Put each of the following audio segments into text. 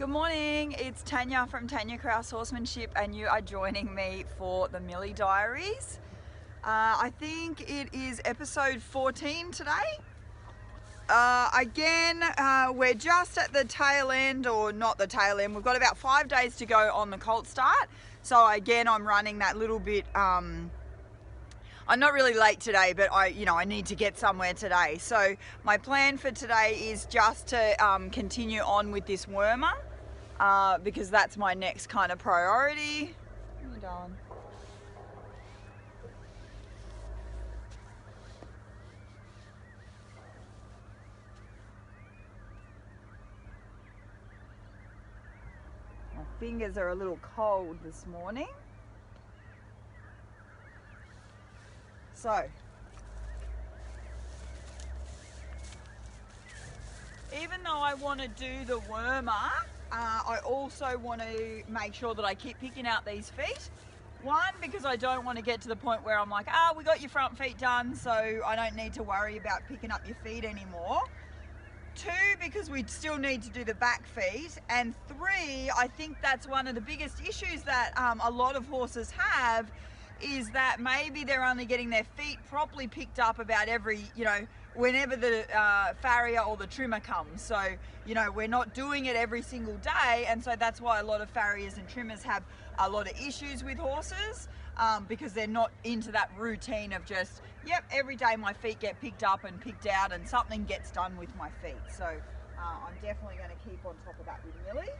Good morning, it's Tanya from Tanya Kraus Horsemanship and you are joining me for the Millie Diaries. I think it is episode 14 today. We're just at the tail end, or not the tail end, we've got about 5 days to go on the colt start. So again, I'm running that little bit, I'm not really late today, but I need to get somewhere today. So my plan for today is just to continue on with this wormer. Because that's my next kind of priority. What are you doing? My fingers are a little cold this morning. So, even though I want to do the wormer, I also want to make sure that I keep picking out these feet. One, because I don't want to get to the point where I'm like, we got your front feet done, so I don't need to worry about picking up your feet anymore. Two, because we still need to do the back feet. And three, I think that's one of the biggest issues that a lot of horses have, is that maybe they're only getting their feet properly picked up about every, whenever the farrier or the trimmer comes. So, we're not doing it every single day, and so that's why a lot of farriers and trimmers have a lot of issues with horses, because they're not into that routine of just, every day my feet get picked up and picked out and something gets done with my feet. So I'm definitely going to keep on top of that with Millie.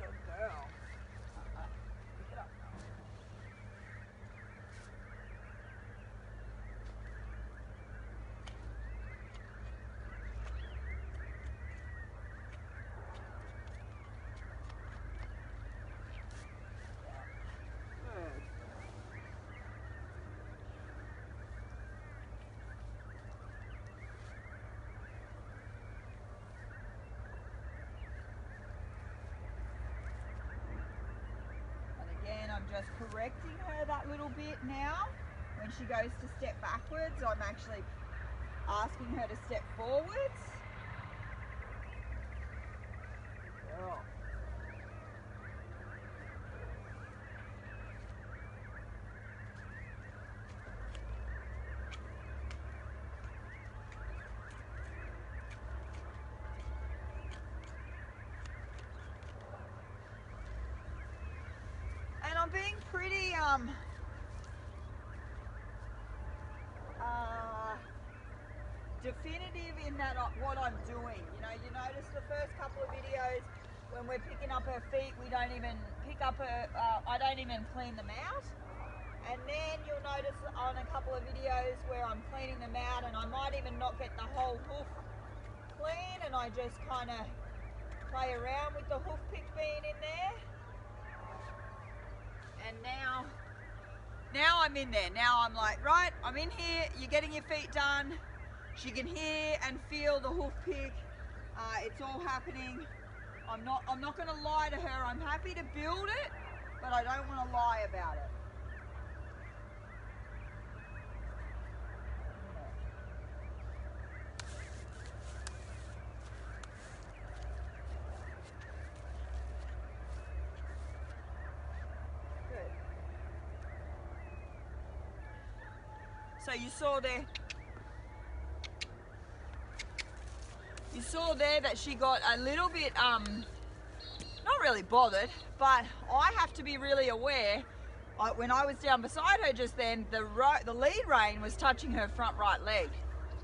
Good girl. Pick it up. I'm just correcting her that little bit now. When she goes to step backwards, I'm actually asking her to step forwards. Girl. And I'm being pretty definitive in that what I'm doing. You notice the first couple of videos when we're picking up her feet, we don't even pick up her, I don't even clean them out. And then you'll notice on a couple of videos where I'm cleaning them out and I might even not get the whole hoof clean, and I just kind of play around with the hoof pick being in there. And now I'm in there. Now I'm like, right, I'm in here, you're getting your feet done. She can hear and feel the hoof pick. It's all happening. I'm not going to lie to her. I'm happy to build it, but I don't want to lie about it. Good. So you saw there that she got a little bit, not really bothered, but I have to be really aware. When I was down beside her just then, the lead rein was touching her front right leg.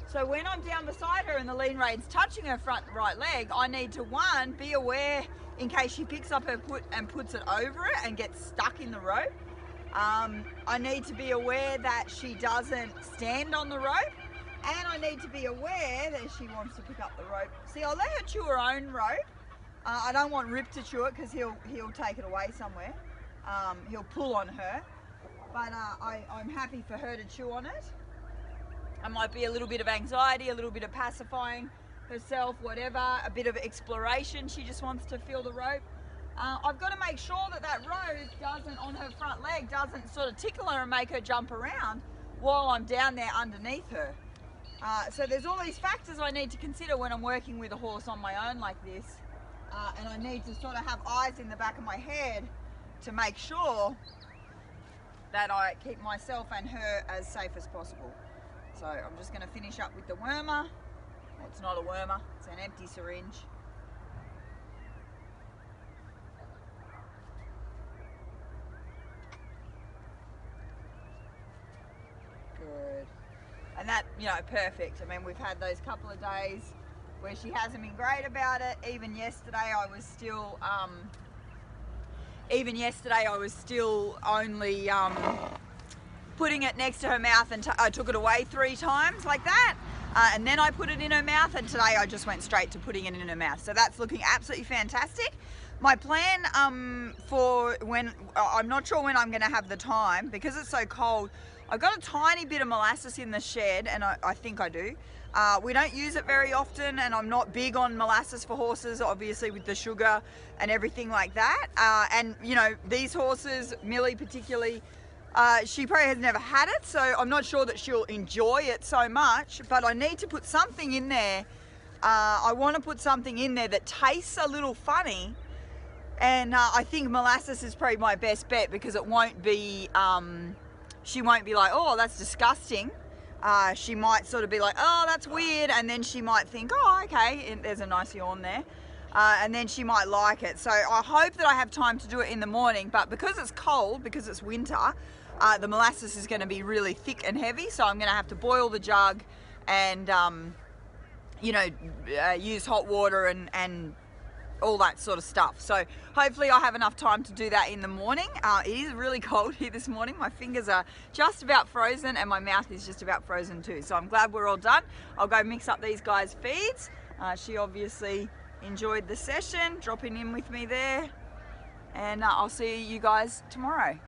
So when I'm down beside her and the lead rein's touching her front right leg, I need to, one, be aware in case she picks up her foot and puts it over it and gets stuck in the rope. I need to be aware that she doesn't stand on the rope. And I need to be aware that she wants to pick up the rope. See, I'll let her chew her own rope. I don't want Rip to chew it because he'll take it away somewhere. He'll pull on her. But I'm happy for her to chew on it. It might be a little bit of anxiety, a little bit of pacifying herself, whatever, a bit of exploration. She just wants to feel the rope. I've got to make sure that rope doesn't, on her front leg, doesn't sort of tickle her and make her jump around while I'm down there underneath her. So there's all these factors I need to consider when I'm working with a horse on my own like this, and I need to sort of have eyes in the back of my head to make sure that I keep myself and her as safe as possible. So I'm just going to finish up with the wormer. Well, it's not a wormer, it's an empty syringe. Good. And that, you know, perfect. I mean, we've had those couple of days where she hasn't been great about it. Even yesterday I was still only putting it next to her mouth, and I took it away 3 times like that, and then I put it in her mouth, and today I just went straight to putting it in her mouth. So that's looking absolutely fantastic. My plan for when, I'm not sure when I'm going to have the time because it's so cold. I've got a tiny bit of molasses in the shed, and I think I do. We don't use it very often, and I'm not big on molasses for horses, obviously with the sugar and everything like that. And you know, these horses, Millie particularly, she probably has never had it, so I'm not sure that she'll enjoy it so much, but I need to put something in there. I want to put something in there that tastes a little funny, and I think molasses is probably my best bet because it won't be, she won't be like, oh, that's disgusting. She might sort of be like, oh, that's weird, and then she might think, oh, okay, and there's a nice yawn there. And then she might like it. So I hope that I have time to do it in the morning, but because it's cold, because it's winter, the molasses is going to be really thick and heavy, so I'm going to have to boil the jug and, you know, use hot water and all that sort of stuff. So hopefully I have enough time to do that in the morning. It is really cold here this morning. My fingers are just about frozen and my mouth is just about frozen too. So I'm glad we're all done. I'll go mix up these guys' feeds. She obviously enjoyed the session, dropping in with me there. And I'll see you guys tomorrow.